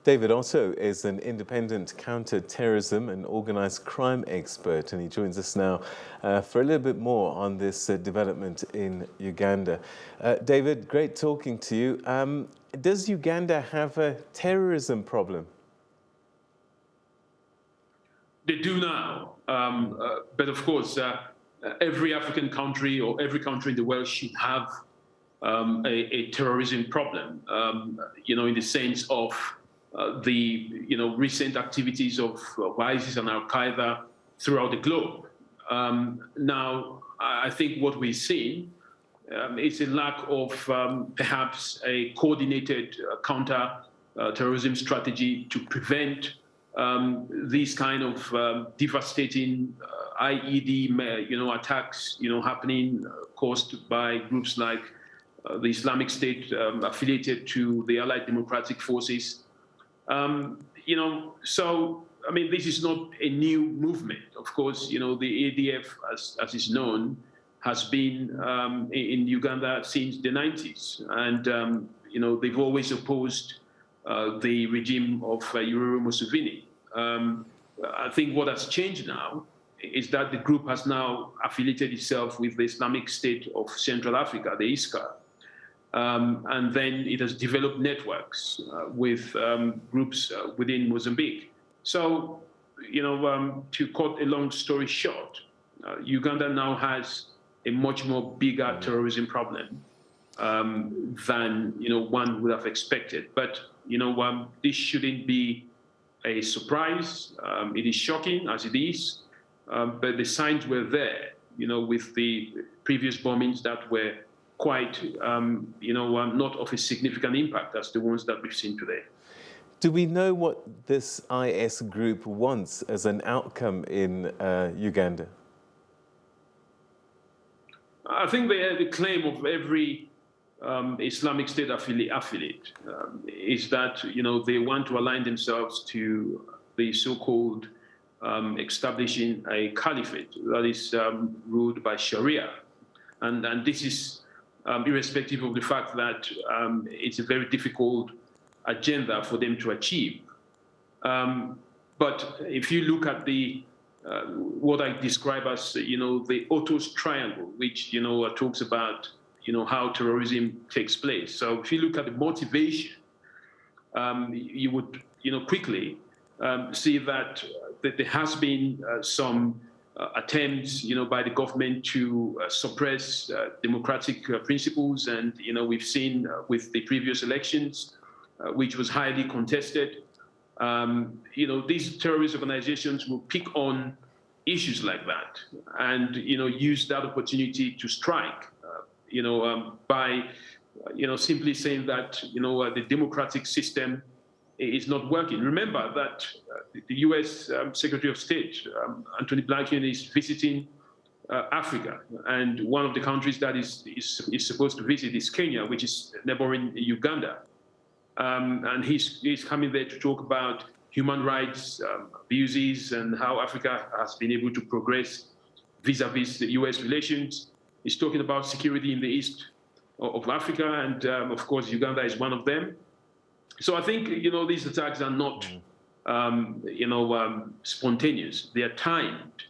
David Otto is an independent counter-terrorism and organised crime expert, and he joins us now for a little bit more on this development in Uganda. David, great talking to you. Does Uganda have a terrorism problem? They do now, but of course, every African country or every country in the world should have a terrorism problem, in the sense of the recent activities of ISIS and Al-Qaeda throughout the globe. Now, I think what we're seeing is a lack of perhaps a coordinated counter-terrorism strategy to prevent these kind of devastating IED, attacks, happening, caused by groups like the Islamic State affiliated to the Allied Democratic Forces. So, I mean, this is not a new movement. Of course, the ADF, as is known, has been in Uganda since the 90s. And, they've always opposed the regime of Yoweri Museveni. I think what has changed now is that the group has now affiliated itself with the Islamic State of Central Africa, the ISIL. And then it has developed networks with groups within Mozambique. So, to cut a long story short, Uganda now has a much more bigger terrorism problem than one would have expected. But this shouldn't be a surprise. It is shocking as it is, but the signs were there. With the previous bombings that were quite, not of a significant impact as the ones that we've seen today. Do we know what this IS group wants as an outcome in Uganda? I think the claim of every Islamic State affiliate is that, they want to align themselves to the so-called establishing a caliphate that is ruled by Sharia. And this is irrespective of the fact that it's a very difficult agenda for them to achieve. But if you look at the what I describe as the Otto's triangle, which talks about how terrorism takes place. So if you look at the motivation, you would quickly see that there has been some attempts, by the government to suppress democratic principles, and we've seen with the previous elections, which was highly contested. These terrorist organizations will pick on issues like that, and use that opportunity to strike, by simply saying that the democratic system is not working. Remember that the U.S. Secretary of State, Anthony Blinken, is visiting Africa, and one of the countries that is supposed to visit is Kenya, which is neighboring Uganda. And he's coming there to talk about human rights abuses and how Africa has been able to progress vis-a-vis the U.S. relations. He's talking about security in the east of Africa, and of course, Uganda is one of them. So I think, these attacks are not, spontaneous. They are timed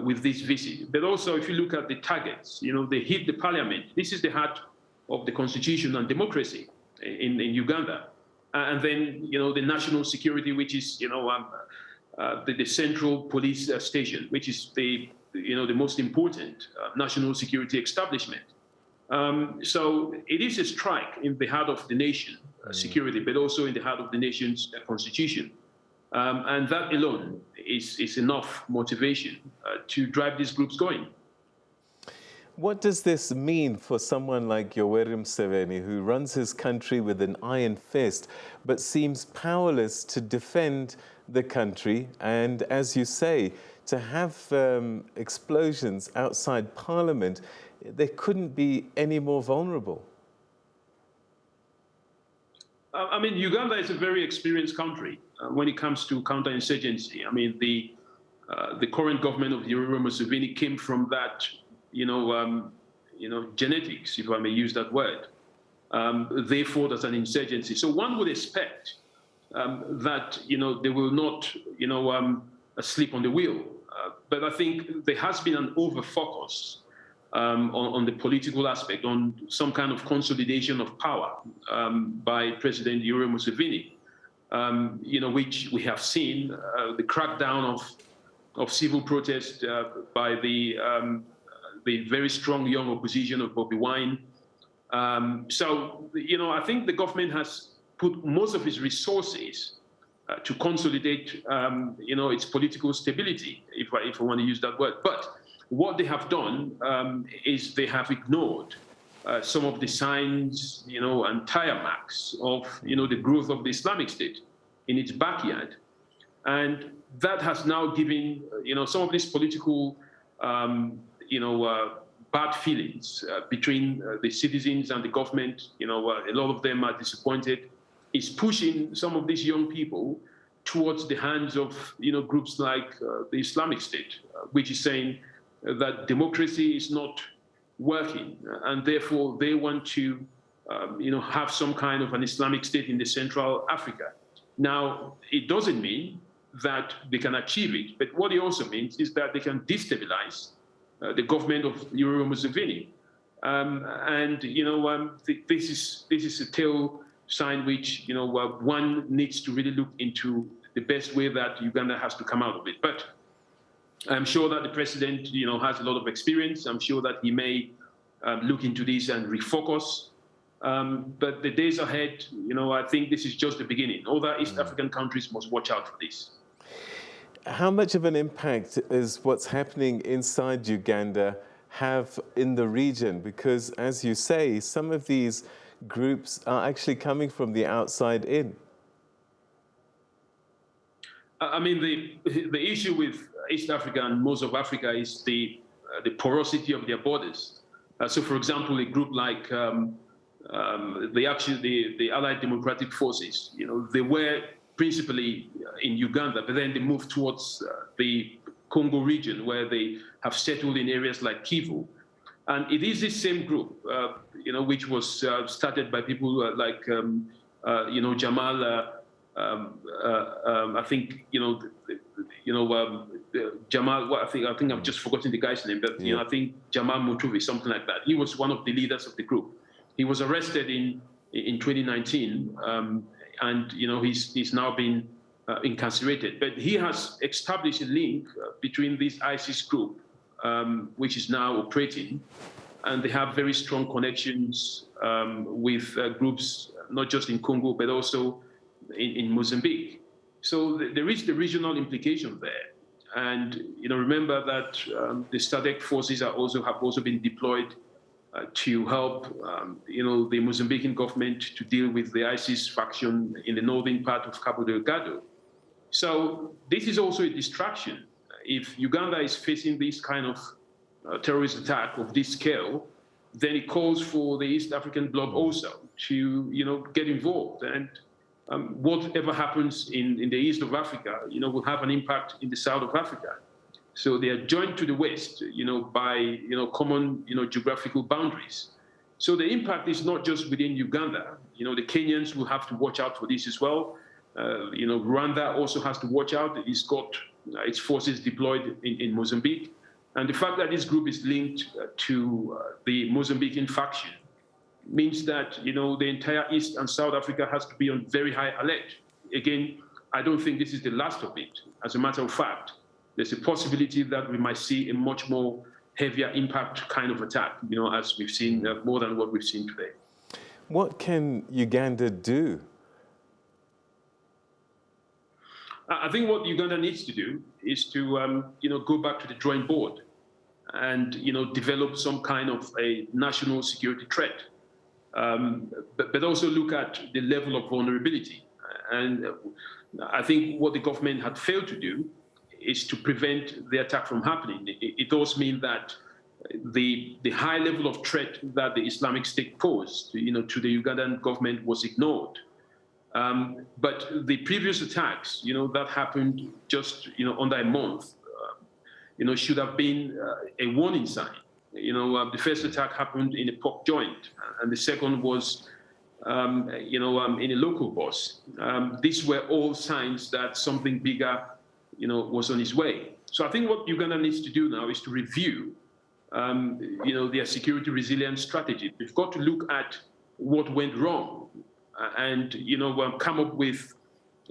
with this visit. But also, if you look at the targets, they hit the parliament. This is the heart of the constitution and democracy in Uganda. And then, the national security, which is, the central police station, which is the most important national security establishment. So it is a strike in the heart of the nation, security, but also in the heart of the nation's constitution. And that alone is enough motivation to drive these groups going. What does this mean for someone like Yoweri Museveni, who runs his country with an iron fist, but seems powerless to defend the country, and, as you say, to have explosions outside Parliament? They couldn't be any more vulnerable. I mean, Uganda is a very experienced country when it comes to counterinsurgency. I mean, the current government of Yoweri Museveni came from that, genetics, if I may use that word. They fought as an insurgency. So one would expect that, they will not, sleep on the wheel. But I think there has been an over-focus on the political aspect, on some kind of consolidation of power by President Yoweri Museveni, which we have seen, the crackdown of civil protest by the very strong young opposition of Bobi Wine. So, I think the government has put most of its resources to consolidate, its political stability, if I want to use that word. But what they have done is they have ignored some of the signs, and tire marks of, the growth of the Islamic State in its backyard. And that has now given, some of these political, bad feelings between the citizens and the government. A lot of them are disappointed. It's pushing some of these young people towards the hands of, groups like the Islamic State, which is saying that democracy is not working, and therefore they want to, have some kind of an Islamic State in the Central Africa. Now, it doesn't mean that they can achieve it, but what it also means is that they can destabilize the government of Yoweri Museveni, and this is a tell sign which one needs to really look into the best way that Uganda has to come out of it. But I'm sure that the president, has a lot of experience. I'm sure that he may look into this and refocus. But the days ahead, I think this is just the beginning. Other East African countries must watch out for this. How much of an impact is what's happening inside Uganda have in the region? Because, as you say, some of these groups are actually coming from the outside in. I mean, the issue with East Africa and most of Africa is the porosity of their borders. So, for example, a group like the Allied Democratic Forces, they were principally in Uganda, but then they moved towards the Congo region, where they have settled in areas like Kivu. And it is this same group, which was started by people like, Jamal. I think Jamal. Well, I think I've just forgotten the guy's name, but I think Jamal Mutuvi, something like that. He was one of the leaders of the group. He was arrested in 2019, and he's now been incarcerated. But he has established a link between this ISIS group, which is now operating, and they have very strong connections with groups not just in Congo but also in Mozambique. So there is the regional implication there. And remember that the SADC forces have also been deployed to help the Mozambican government to deal with the ISIS faction in the northern part of Cabo Delgado. So this is also a distraction. If Uganda is facing this kind of terrorist attack of this scale, then it calls for the East African bloc also to get involved. And whatever happens in the east of Africa, will have an impact in the south of Africa. So they are joined to the west, by common geographical boundaries. So the impact is not just within Uganda. The Kenyans will have to watch out for this as well. Rwanda also has to watch out. It's got its forces deployed in Mozambique. And the fact that this group is linked to the Mozambican faction means that, the entire East and South Africa has to be on very high alert. Again, I don't think this is the last of it. As a matter of fact, there's a possibility that we might see a much more heavier impact kind of attack, as we've seen, more than what we've seen today. What can Uganda do? I think what Uganda needs to do is to, go back to the drawing board and, develop some kind of a national security threat, but also look at the level of vulnerability. And I think what the government had failed to do is to prevent the attack from happening. It does mean that the high level of threat that the Islamic State posed, to the Ugandan government was ignored. But the previous attacks, that happened just, under a month, should have been a warning sign. The first attack happened in a pork joint, and the second was, in a local bus. These were all signs that something bigger, was on its way. So I think what Uganda needs to do now is to review, their security resilience strategy. They've got to look at what went wrong and, come up with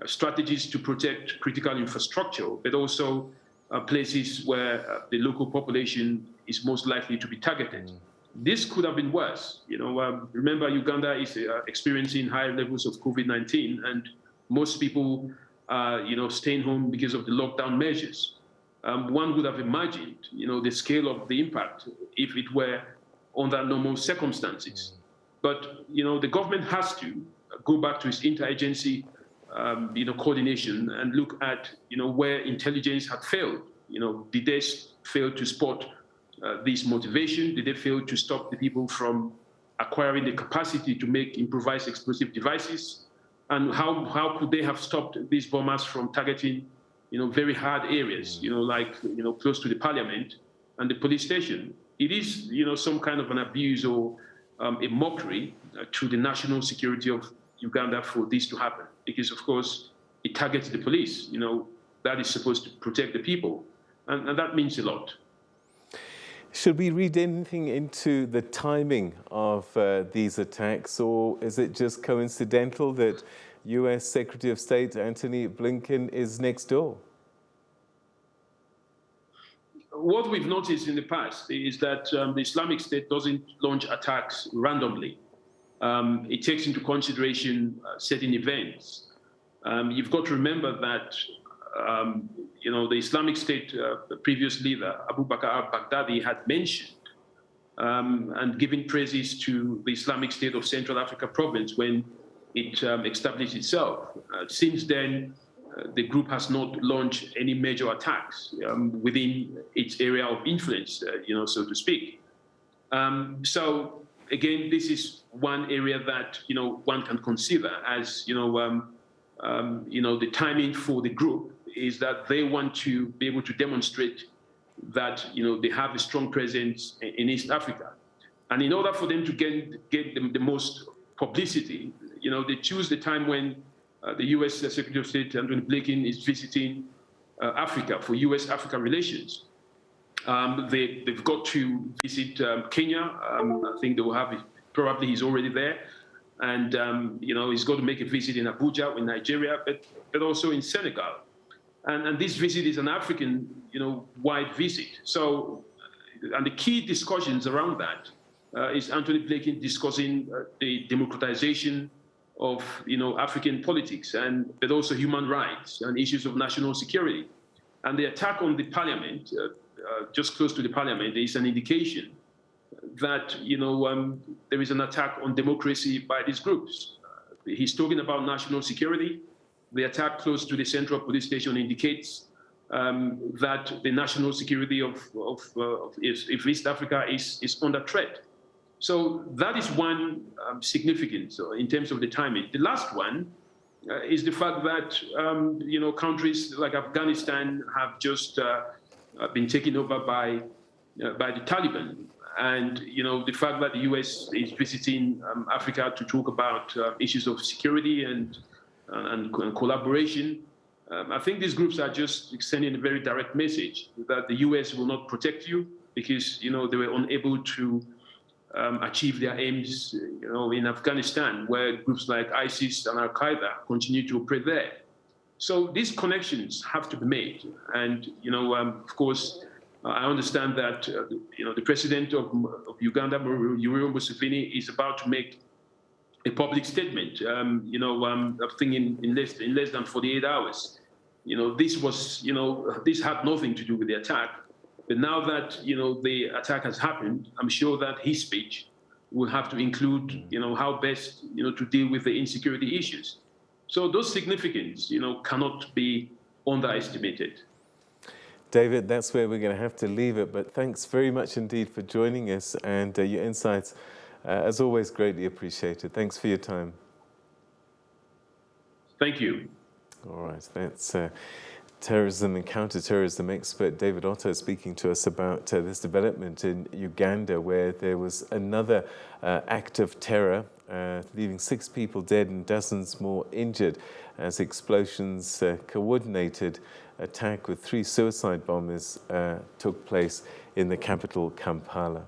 strategies to protect critical infrastructure, but also places where the local population is most likely to be targeted. This could have been worse. Remember, Uganda is experiencing high levels of COVID-19, and most people are, staying home because of the lockdown measures. One would have imagined, the scale of the impact if it were under normal circumstances. But, the government has to go back to its interagency, coordination and look at, where intelligence had failed. Did they fail to spot this motivation? Did they fail to stop the people from acquiring the capacity to make improvised explosive devices? And how could they have stopped these bombers from targeting, very hard areas, like, close to the parliament and the police station? It is, some kind of an abuse or a mockery to the national security of Uganda for this to happen, because of course it targets the police, that is supposed to protect the people, and that means a lot. Should we read anything into the timing of these attacks, or is it just coincidental that US Secretary of State Antony Blinken is next door? What we've noticed in the past is that the Islamic State doesn't launch attacks randomly. It takes into consideration certain events. You've got to remember that, the Islamic State previous leader, Abu Bakr al-Baghdadi, had mentioned and given praises to the Islamic State of Central Africa province when it established itself. Since then, the group has not launched any major attacks within its area of influence, so to speak. So again, this is one area that, one can consider as, the timing for the group is that they want to be able to demonstrate that, they have a strong presence in East Africa. And in order for them to get the most publicity, they choose the time when the US Secretary of State, Antony Blinken, is visiting Africa for US-Africa relations. They've got to visit Kenya. I think they will have, probably he's already there. And, he's got to make a visit in Abuja, in Nigeria, but also in Senegal. And this visit is an African, wide visit. So, and the key discussions around that is Antony Blinken discussing the democratization of, African politics, but also human rights and issues of national security. And the attack on the parliament, just close to the parliament, is an indication that, there is an attack on democracy by these groups. He's talking about national security. The attack close to the central police station indicates that the national security of East Africa is under threat. So that is one significance in terms of the timing. The last one is the fact that, countries like Afghanistan have just been taken over by the Taliban. And, the fact that the US is visiting Africa to talk about issues of security and collaboration, I think these groups are just sending a very direct message that the US will not protect you because, they were unable to achieve their aims, in Afghanistan, where groups like ISIS and Al-Qaeda continue to operate there. So these connections have to be made. And, of course, I understand that, the president of Uganda, Yoweri Museveni, is about to make a public statement, I think in less than 48 hours. This was, this had nothing to do with the attack. But now that, the attack has happened, I'm sure that his speech will have to include, how best, to deal with the insecurity issues. So those significance, cannot be underestimated. David, that's where we're going to have to leave it. But thanks very much indeed for joining us, and your insights, as always, greatly appreciated. Thanks for your time. Thank you. All right, that's terrorism and counter-terrorism expert David Otto speaking to us about this development in Uganda, where there was another act of terror leaving 6 people dead and dozens more injured as explosions, coordinated attack with 3 suicide bombers took place in the capital, Kampala.